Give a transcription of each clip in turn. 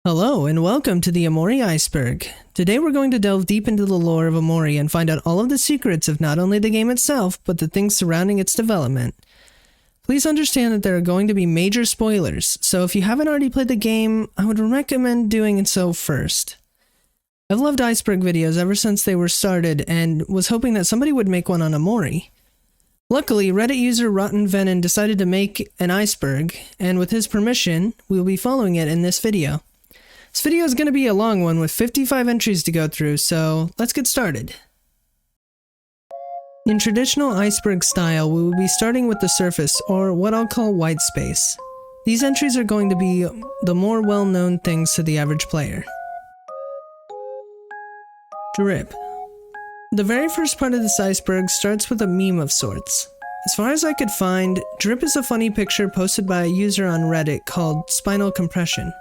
Hello and welcome to the Omori Iceberg. Today we're going to delve deep into the lore of Omori and find out all of the secrets of not only the game itself, but the things surrounding its development. Please understand that there are going to be major spoilers, so if you haven't already played the game, I would recommend doing so first. I've loved Iceberg videos ever since they were started and was hoping that somebody would make one on Omori. Luckily, Reddit user rottenVenen decided to make an iceberg, and with his permission, we will be following it in this video. This video is going to be a long one with 55 entries to go through, so let's get started. In traditional iceberg style, we will be starting with the surface, or what I'll call white space. These entries are going to be the more well-known things to the average player. Drip. The very first part of this iceberg starts with a meme of sorts. As far as I could find, Drip is a funny picture posted by a user on Reddit called Spinal Compression.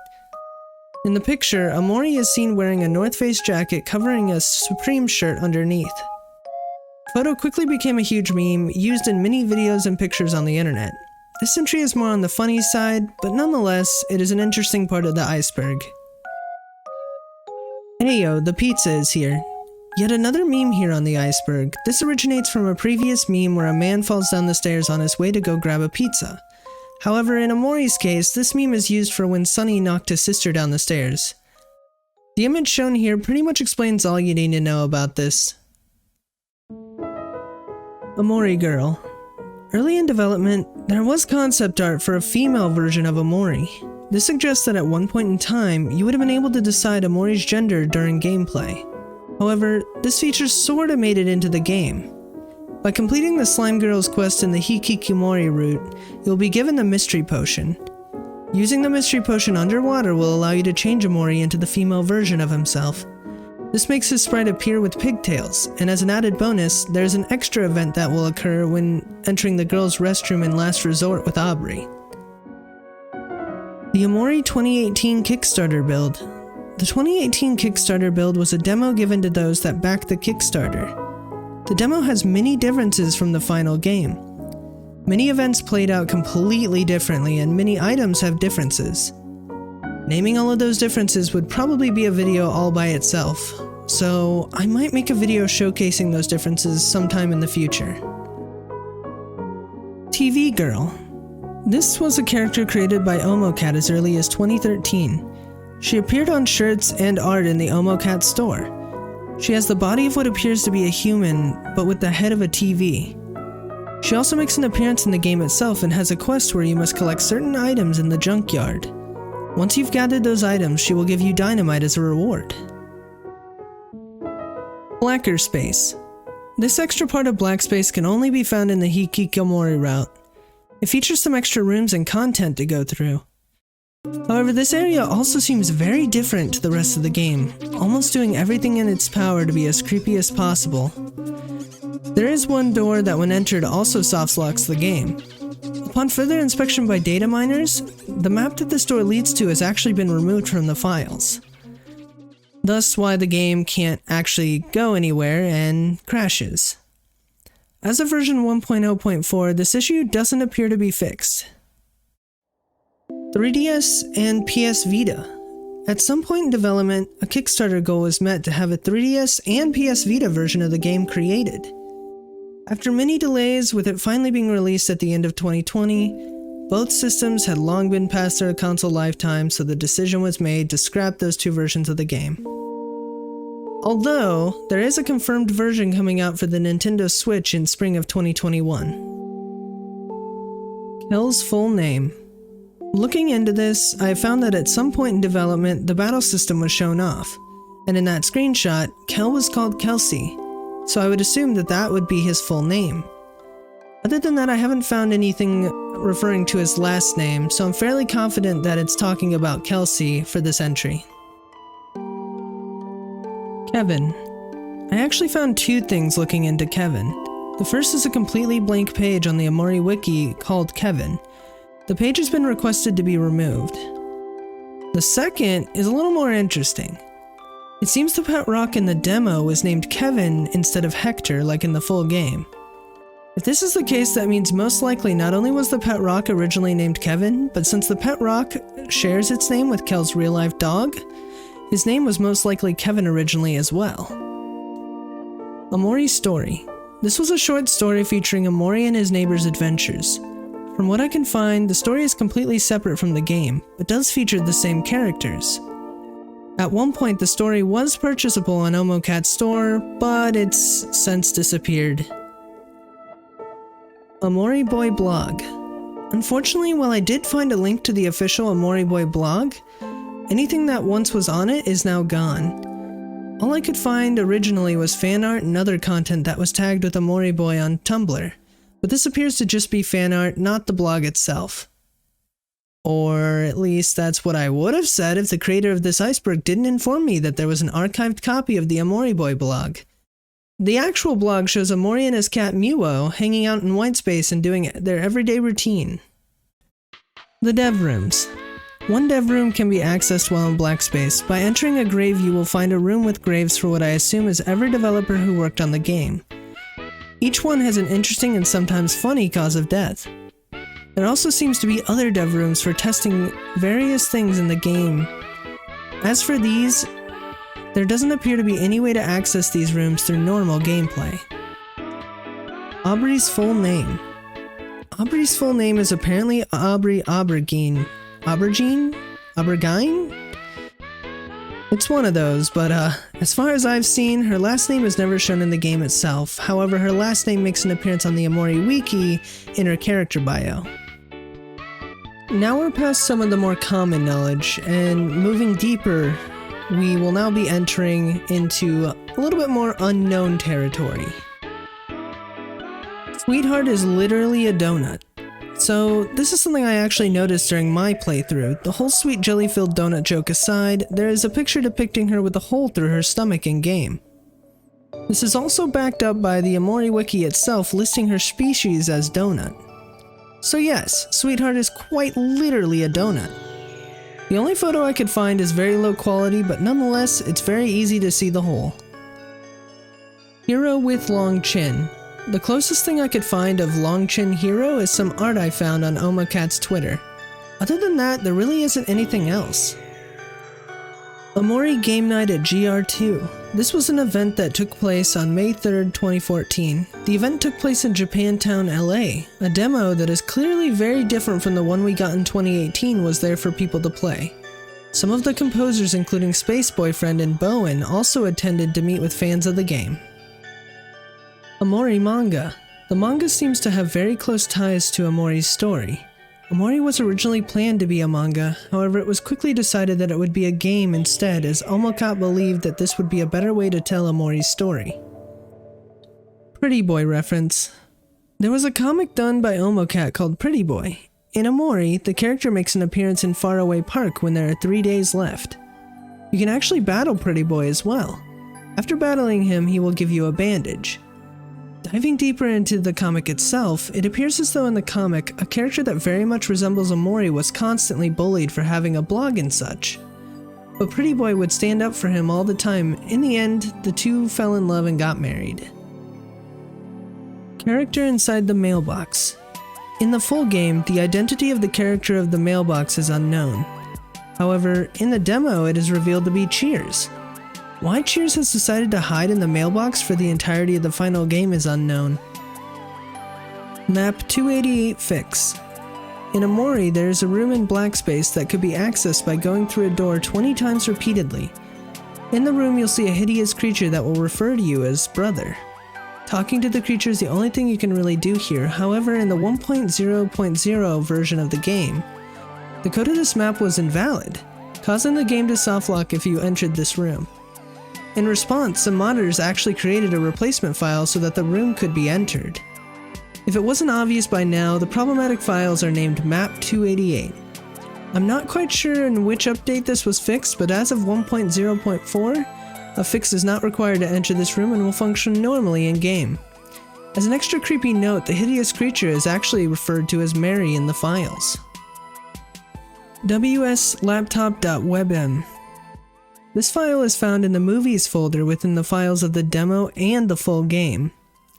In the picture, Omori is seen wearing a North Face jacket covering a Supreme shirt underneath. The photo quickly became a huge meme, used in many videos and pictures on the internet. This entry is more on the funny side, but nonetheless, it is an interesting part of the iceberg. Heyo, the pizza is here. Yet another meme here on the iceberg. This originates from a previous meme where a man falls down the stairs on his way to go grab a pizza. However, in Omori's case, this meme is used for when Sunny knocked his sister down the stairs. The image shown here pretty much explains all you need to know about this. Omori Girl. Early in development, there was concept art for a female version of Omori. This suggests that at one point in time, you would have been able to decide Omori's gender during gameplay. However, this feature sorta made it into the game. By completing the Slime Girl's quest in the Hikikomori route, you'll be given the Mystery Potion. Using the Mystery Potion underwater will allow you to change Omori into the female version of himself. This makes his sprite appear with pigtails, and as an added bonus, there's an extra event that will occur when entering the girls' restroom in Last Resort with Aubrey. The Omori 2018 Kickstarter build. The 2018 Kickstarter build was a demo given to those that backed the Kickstarter. The demo has many differences from the final game. Many events played out completely differently, and many items have differences. Naming all of those differences would probably be a video all by itself, so I might make a video showcasing those differences sometime in the future. TV Girl. This was a character created by Omocat as early as 2013. She appeared on shirts and art in the Omocat store. She has the body of what appears to be a human, but with the head of a TV. She also makes an appearance in the game itself and has a quest where you must collect certain items in the junkyard. Once you've gathered those items, she will give you dynamite as a reward. Blacker Space. This extra part of Black Space can only be found in the Hikikomori route. It features some extra rooms and content to go through. However, this area also seems very different to the rest of the game, almost doing everything in its power to be as creepy as possible. There is one door that when entered also soft locks the game. Upon further inspection by data miners, the map that this door leads to has actually been removed from the files. Thus why the game can't actually go anywhere and crashes. As of version 1.0.4, this issue doesn't appear to be fixed. 3DS and PS Vita. At some point in development, a Kickstarter goal was met to have a 3DS and PS Vita version of the game created. After many delays, with it finally being released at the end of 2020, both systems had long been past their console lifetime, so the decision was made to scrap those two versions of the game. Although, there is a confirmed version coming out for the Nintendo Switch in spring of 2021. Kel's full name. Looking into this, I found that at some point in development, the battle system was shown off, and in that screenshot, Kel was called Kelsey, so I would assume that that would be his full name. Other than that, I haven't found anything referring to his last name, so I'm fairly confident that it's talking about Kelsey for this entry. Kevin. I actually found two things looking into Kevin. The first is a completely blank page on the Omori wiki called Kevin. The page has been requested to be removed. The second is a little more interesting. It seems the pet rock in the demo was named Kevin instead of Hector like in the full game. If this is the case, that means most likely not only was the pet rock originally named Kevin, but since the pet rock shares its name with Kel's real-life dog, his name was most likely Kevin originally as well. Omori's story. This was a short story featuring Omori and his neighbor's adventures. From what I can find, the story is completely separate from the game, but does feature the same characters. At one point, the story was purchasable on Omocat's store, but it's since disappeared. Omori Boy blog. Unfortunately, while I did find a link to the official Omori Boy blog, anything that once was on it is now gone. All I could find originally was fan art and other content that was tagged with Omori Boy on Tumblr, but this appears to just be fan art, not the blog itself. Or at least that's what I would have said if the creator of this iceberg didn't inform me that there was an archived copy of the Omori Boy blog. The actual blog shows Omori and his cat Muo hanging out in Whitespace and doing their everyday routine. The dev rooms. One dev room can be accessed while in Blackspace. By entering a grave, you will find a room with graves for what I assume is every developer who worked on the game. Each one has an interesting and sometimes funny cause of death. There also seems to be other dev rooms for testing various things in the game. As for these, there doesn't appear to be any way to access these rooms through normal gameplay. Aubrey's full name. Aubrey's full name is apparently Aubrey Aubergine. Aubergine? It's one of those, but as far as I've seen, her last name is never shown in the game itself. However, her last name makes an appearance on the Omori Wiki in her character bio. Now we're past some of the more common knowledge, and moving deeper, we will now be entering into a little bit more unknown territory. Sweetheart is literally a donut. So this is something I actually noticed during my playthrough. The whole sweet jelly-filled donut joke aside, there is a picture depicting her with a hole through her stomach in-game. This is also backed up by the Omori Wiki itself listing her species as donut. So yes, Sweetheart is quite literally a donut. The only photo I could find is very low quality, but nonetheless, it's very easy to see the hole. Hero with long chin. The closest thing I could find of long chin hero is some art I found on Omocat's Twitter. Other than that, there really isn't anything else. Omori Game Night at GR2. This was an event that took place on May 3rd, 2014. The event took place in Japantown, LA. A demo that is clearly very different from the one we got in 2018 was there for people to play. Some of the composers, including Space Boyfriend and Bowen, also attended to meet with fans of the game. Omori manga. The manga seems to have very close ties to Omori's story. Omori was originally planned to be a manga, however it was quickly decided that it would be a game instead, as Omocat believed that this would be a better way to tell Omori's story. Pretty Boy reference. There was a comic done by Omocat called Pretty Boy. In Omori, the character makes an appearance in Faraway Park when there are 3 days left. You can actually battle Pretty Boy as well. After battling him, he will give you a bandage. Diving deeper into the comic itself, it appears as though in the comic, a character that very much resembles Omori was constantly bullied for having a blog and such. But Pretty Boy would stand up for him all the time. In the end, the two fell in love and got married. Character inside the mailbox. In the full game, the identity of the character of the mailbox is unknown. However, in the demo, it is revealed to be Cheers. Why Cheers has decided to hide in the mailbox for the entirety of the final game is unknown. Map 288 Fix. In Omori, there is a room in Blackspace that could be accessed by going through a door 20 times repeatedly. In the room, you'll see a hideous creature that will refer to you as brother. Talking to the creature is the only thing you can really do here. However, in the 1.0.0 version of the game, the code of this map was invalid, causing the game to softlock if you entered this room. In response, some modders actually created a replacement file so that the room could be entered. If it wasn't obvious by now, the problematic files are named Map 288. I'm not quite sure in which update this was fixed, but as of 1.0.4, a fix is not required to enter this room and will function normally in-game. As an extra creepy note, the hideous creature is actually referred to as Mary in the files. wslaptop.webm. This file is found in the Movies folder within the files of the demo and the full game.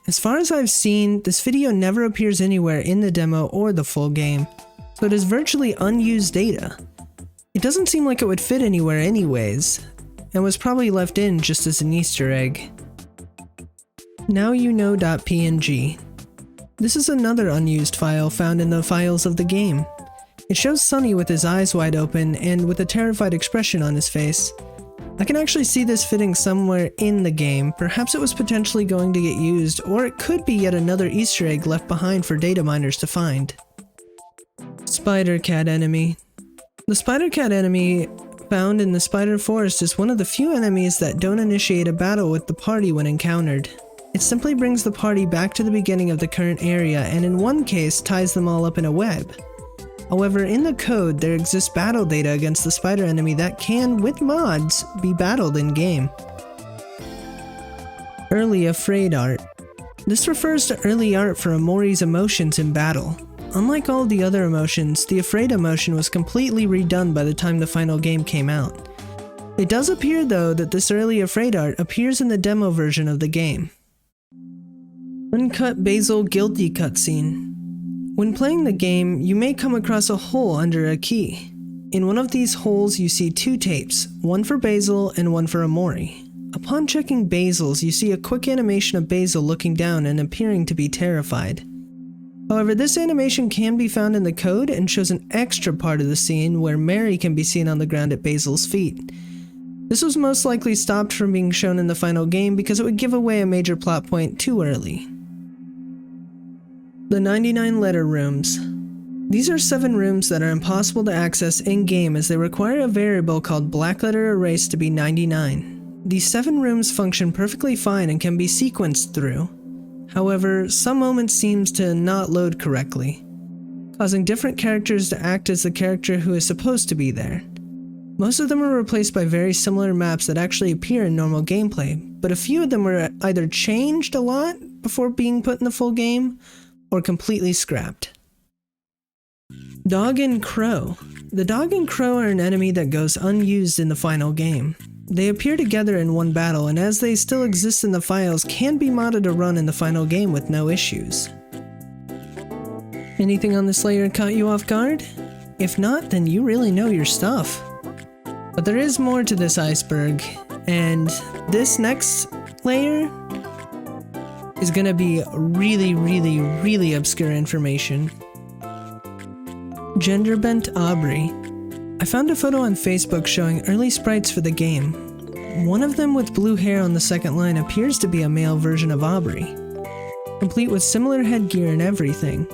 As far as I've seen, this video never appears anywhere in the demo or the full game, so it is virtually unused data. It doesn't seem like it would fit anywhere anyways, and was probably left in just as an Easter egg. NowYouKnow.png. This is another unused file found in the files of the game. It shows Sunny with his eyes wide open and with a terrified expression on his face. I can actually see this fitting somewhere in the game. Perhaps it was potentially going to get used, or it could be yet another Easter egg left behind for data miners to find. Spider Cat Enemy. The Spider Cat enemy found in the Spider Forest is one of the few enemies that don't initiate a battle with the party when encountered. It simply brings the party back to the beginning of the current area and in one case ties them all up in a web. However, in the code there exists battle data against the spider enemy that can, with mods, be battled in-game. Early Afraid Art. This refers to early art for Omori's emotions in battle. Unlike all the other emotions, the Afraid emotion was completely redone by the time the final game came out. It does appear though that this early Afraid art appears in the demo version of the game. Uncut Basil Guilty cutscene. When playing the game, you may come across a hole under a key. In one of these holes you see two tapes, one for Basil and one for Omori. Upon checking Basil's, you see a quick animation of Basil looking down and appearing to be terrified. However, this animation can be found in the code and shows an extra part of the scene where Mary can be seen on the ground at Basil's feet. This was most likely stopped from being shown in the final game because it would give away a major plot point too early. The 99 Letter Rooms. These are 7 rooms that are impossible to access in-game as they require a variable called blackletter erase to be 99. These 7 rooms function perfectly fine and can be sequenced through. However, some moments seems to not load correctly, causing different characters to act as the character who is supposed to be there. Most of them are replaced by very similar maps that actually appear in normal gameplay, but a few of them were either changed a lot before being put in the full game, or completely scrapped. Dog and Crow. The Dog and Crow are an enemy that goes unused in the final game. They appear together in one battle, and as they still exist in the files, can be modded to run in the final game with no issues. Anything on this layer caught you off guard? If not, then you really know your stuff. But there is more to this iceberg, and this next layer is gonna be really obscure information. Gender-bent Aubrey. I found a photo on Facebook showing early sprites for the game. One of them with blue hair on the second line appears to be a male version of Aubrey, complete with similar headgear and everything.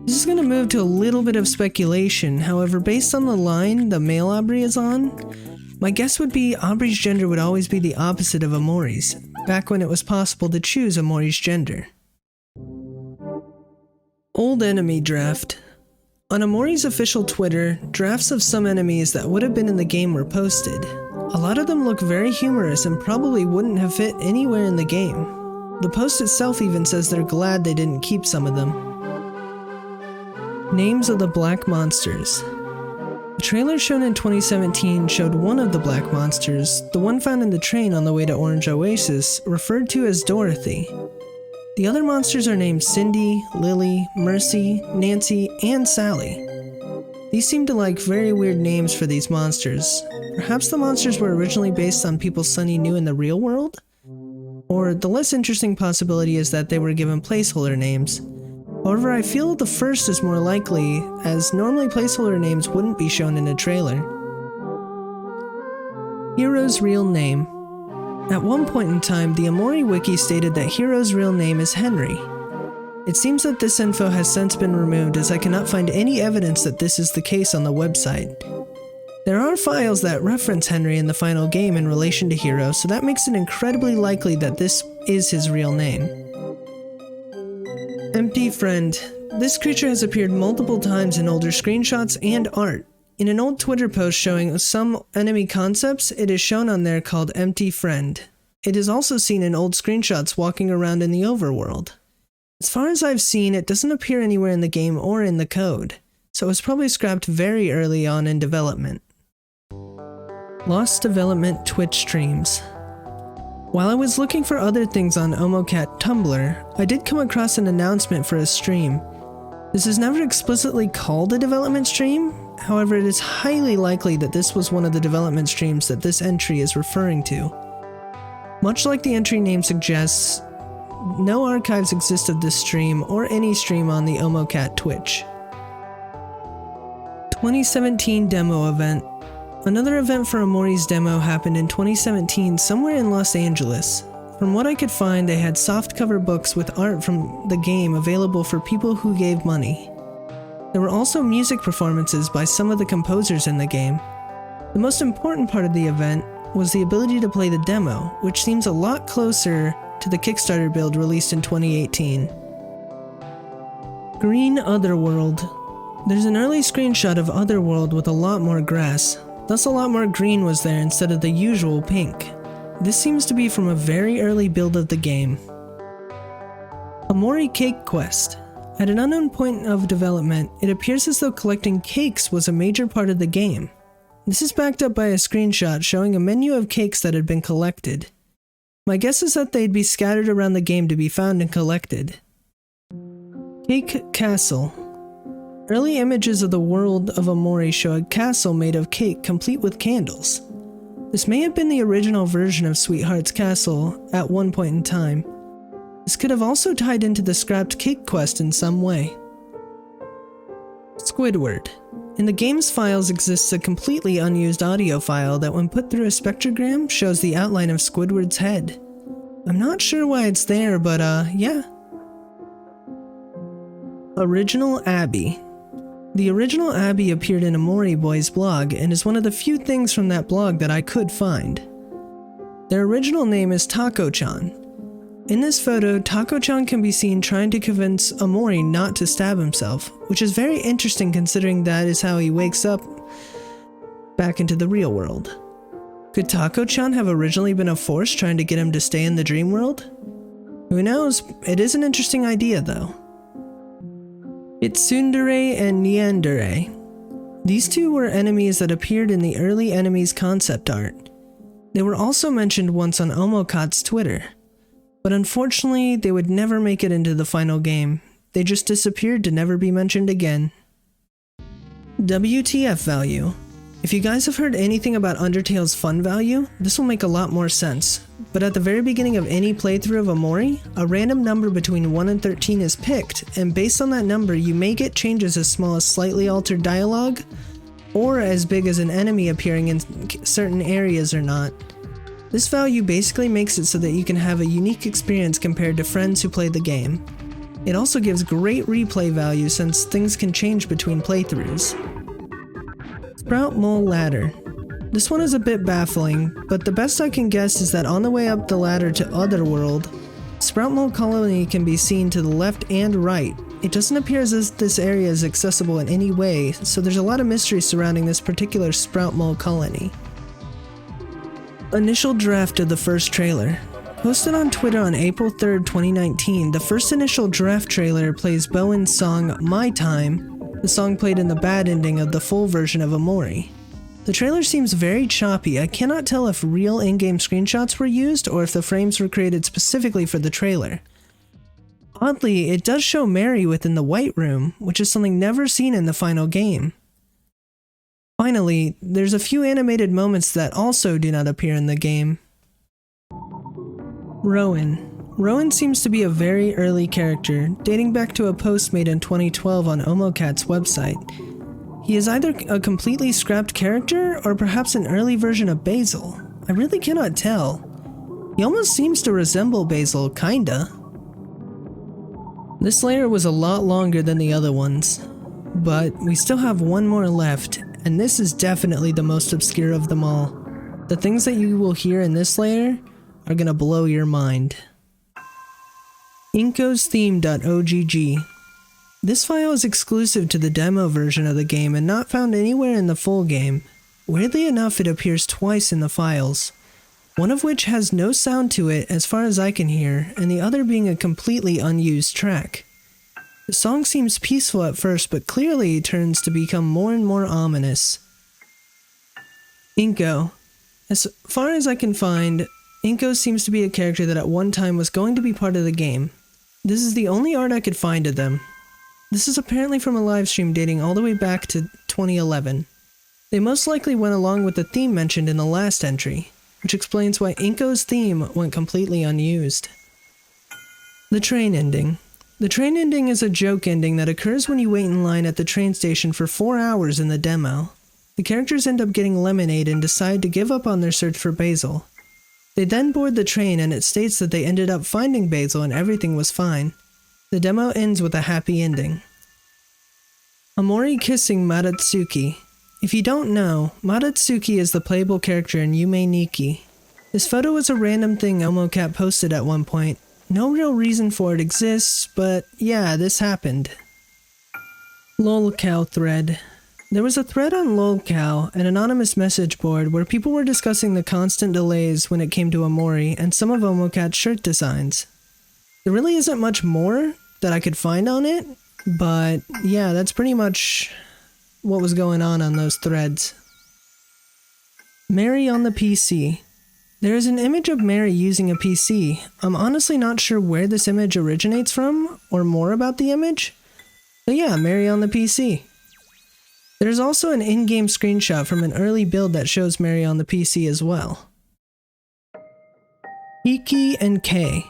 This is going to move to a little bit of speculation, however based on the line the male Aubrey is on, my guess would be Aubrey's gender would always be the opposite of Omori's, back when it was possible to choose Omori's gender. Old Enemy Draft. On Omori's official Twitter, drafts of some enemies that would have been in the game were posted. A lot of them look very humorous and probably wouldn't have fit anywhere in the game. The post itself even says they're glad they didn't keep some of them. Names of the Black Monsters. The trailer shown in 2017 showed one of the Black Monsters, the one found in the train on the way to Orange Oasis, referred to as Dorothy. The other monsters are named Cindy, Lily, Mercy, Nancy, and Sally. These seem to like very weird names for these monsters. Perhaps the monsters were originally based on people Sunny knew in the real world? Or the less interesting possibility is that they were given placeholder names. However, I feel the first is more likely, as normally placeholder names wouldn't be shown in a trailer. Hero's real name. At one point in time, the Omori wiki stated that Hero's real name is Henry. It seems that this info has since been removed as I cannot find any evidence that this is the case on the website. There are files that reference Henry in the final game in relation to Hero, so that makes it incredibly likely that this is his real name. Empty Friend. This creature has appeared multiple times in older screenshots and art. In an old Twitter post showing some enemy concepts, it is shown on there called Empty Friend. It is also seen in old screenshots walking around in the overworld. As far as I've seen, it doesn't appear anywhere in the game or in the code, so it was probably scrapped very early on in development. Lost Development Twitch Streams. While I was looking for other things on OmoCat Tumblr, I did come across an announcement for a stream. This is never explicitly called a development stream, however it is highly likely that this was one of the development streams that this entry is referring to. Much like the entry name suggests, no archives exist of this stream or any stream on the OmoCat Twitch. 2017 Demo Event. Another event for Omori's demo happened in 2017 somewhere in Los Angeles. From what I could find, they had softcover books with art from the game available for people who gave money. There were also music performances by some of the composers in the game. The most important part of the event was the ability to play the demo, which seems a lot closer to the Kickstarter build released in 2018. Green Otherworld. There's an early screenshot of Otherworld with a lot more grass, thus a lot more green was there instead of the usual pink. This seems to be from a very early build of the game. Omori Cake Quest. At an unknown point of development, it appears as though collecting cakes was a major part of the game. This is backed up by a screenshot showing a menu of cakes that had been collected. My guess is that they'd be scattered around the game to be found and collected. Cake Castle. Early images of the world of Omori show a castle made of cake complete with candles. This may have been the original version of Sweetheart's Castle at one point in time. This could have also tied into the scrapped cake quest in some way. Squidward. In the game's files exists a completely unused audio file that when put through a spectrogram shows the outline of Squidward's head. I'm not sure why it's there, but yeah. Original Abby. The original Abby appeared in Omori Boy's blog and is one of the few things from that blog that I could find. Their original name is Taco-chan. In this photo, Taco-chan can be seen trying to convince Omori not to stab himself, which is very interesting considering that is how he wakes up back into the real world. Could Taco-chan have originally been a force trying to get him to stay in the dream world? Who knows? It is an interesting idea though. Itsundere and Neandere. These two were enemies that appeared in the early enemies concept art. They were also mentioned once on OmoCat's Twitter, but unfortunately they would never make it into the final game. They just disappeared to never be mentioned again. WTF value. If you guys have heard anything about Undertale's fun value, this will make a lot more sense. But at the very beginning of any playthrough of Omori, a random number between 1 and 13 is picked, and based on that number you may get changes as small as slightly altered dialogue, or as big as an enemy appearing in certain areas or not. This value basically makes it so that you can have a unique experience compared to friends who play the game. It also gives great replay value since things can change between playthroughs. Sprout Mole Ladder. This one is a bit baffling, but the best I can guess is that on the way up the ladder to Otherworld, Sprout Mole Colony can be seen to the left and right. It doesn't appear as if this area is accessible in any way, so there's a lot of mystery surrounding this particular Sprout Mole Colony. Initial draft of the first trailer. Posted on Twitter on April 3rd, 2019, the first initial draft trailer plays Bowen's song My Time, the song played in the bad ending of the full version of Omori. The trailer seems very choppy. I cannot tell if real in-game screenshots were used or if the frames were created specifically for the trailer. Oddly, it does show Mary within the White Room, which is something never seen in the final game. Finally, there's a few animated moments that also do not appear in the game. Rowan. Rowan seems to be a very early character, dating back to a post made in 2012 on OmoCat's website. He is either a completely scrapped character or perhaps an early version of Basil. I really cannot tell. He almost seems to resemble Basil, kinda. This layer was a lot longer than the other ones, but we still have one more left, and this is definitely the most obscure of them all. The things that you will hear in this layer are gonna blow your mind. inkostheme.ogg. This file is exclusive to the demo version of the game and not found anywhere in the full game. Weirdly enough, it appears twice in the files, one of which has no sound to it as far as I can hear, and the other being a completely unused track. The song seems peaceful at first, but clearly turns to become more and more ominous. Inko. As far as I can find, Inko seems to be a character that at one time was going to be part of the game. This is the only art I could find of them. This is apparently from a livestream dating all the way back to 2011. They most likely went along with the theme mentioned in the last entry, which explains why Inko's theme went completely unused. The train ending. The train ending is a joke ending that occurs when you wait in line at the train station for 4 hours in the demo. The characters end up getting lemonade and decide to give up on their search for Basil. They then board the train and it states that they ended up finding Basil and everything was fine. The demo ends with a happy ending. Omori kissing Madatsuki. If you don't know, Madatsuki is the playable character in Yume Nikki. This photo was a random thing Omocat posted at one point. No real reason for it exists, but yeah, this happened. Lolcow thread. There was a thread on Lolcow, an anonymous message board, where people were discussing the constant delays when it came to Omori and some of Omocat's shirt designs. There really isn't much more that I could find on it, but yeah, that's pretty much what was going on those threads. Mary on the PC. There is an image of Mary using a PC. I'm honestly not sure where this image originates from, or more about the image. But yeah, Mary on the PC. There's also an in-game screenshot from an early build that shows Mary on the PC as well. Hiki and K.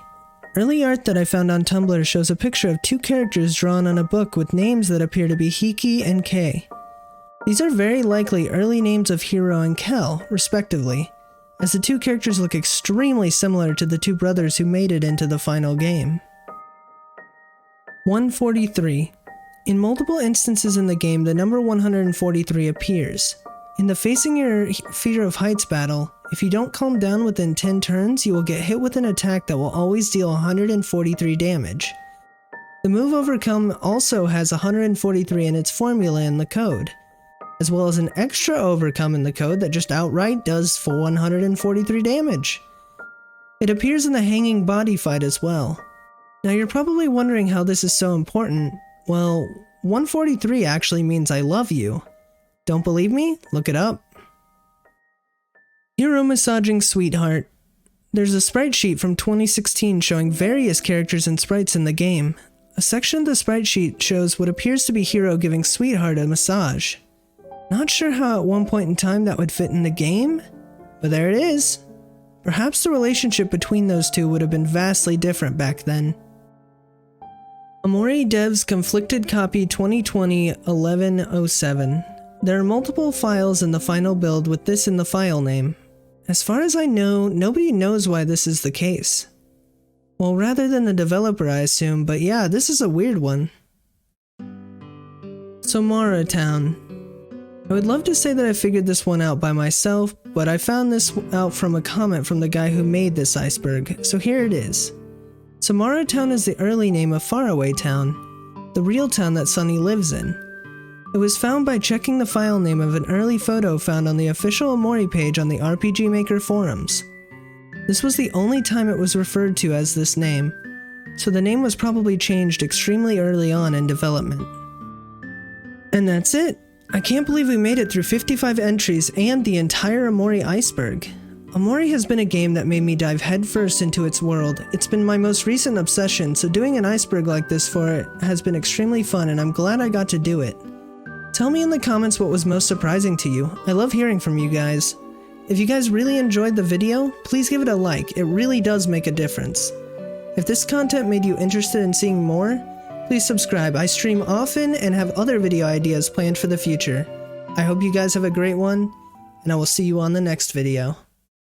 Early art that I found on Tumblr shows a picture of two characters drawn on a book with names that appear to be Hiki and K. These are very likely early names of Hiro and Kel, respectively, as the two characters look extremely similar to the two brothers who made it into the final game. 143. In multiple instances in the game, the number 143 appears. In the Facing Your Fear of Heights battle, if you don't calm down within 10 turns, you will get hit with an attack that will always deal 143 damage. The move Overcome also has 143 in its formula in the code, as well as an extra Overcome in the code that just outright does 143 damage. It appears in the Hanging Body fight as well. Now you're probably wondering how this is so important. Well, 143 actually means I love you. Don't believe me? Look it up. Hero massaging sweetheart. There's a sprite sheet from 2016 showing various characters and sprites in the game. A section of the sprite sheet shows what appears to be Hero giving Sweetheart a massage. Not sure how at one point in time that would fit in the game, but there it is. Perhaps the relationship between those two would have been vastly different back then. Omori Devs Conflicted Copy 2020-1107. There are multiple files in the final build with this in the file name. As far as I know, nobody knows why this is the case. Well, rather than the developer, I assume, but yeah, this is a weird one. Somara Town. I would love to say that I figured this one out by myself, but I found this out from a comment from the guy who made this iceberg, so here it is. Somara Town is the early name of Faraway Town, the real town that Sunny lives in. It was found by checking the file name of an early photo found on the official Omori page on the RPG Maker forums. This was the only time it was referred to as this name, so the name was probably changed extremely early on in development. And that's it! I can't believe we made it through 55 entries and the entire Omori Iceberg. Omori has been a game that made me dive headfirst into its world. It's been my most recent obsession, so doing an iceberg like this for it has been extremely fun and I'm glad I got to do it. Tell me in the comments what was most surprising to you. I love hearing from you guys. If you guys really enjoyed the video, please give it a like. It really does make a difference. If this content made you interested in seeing more, please subscribe. I stream often and have other video ideas planned for the future. I hope you guys have a great one, and I will see you on the next video.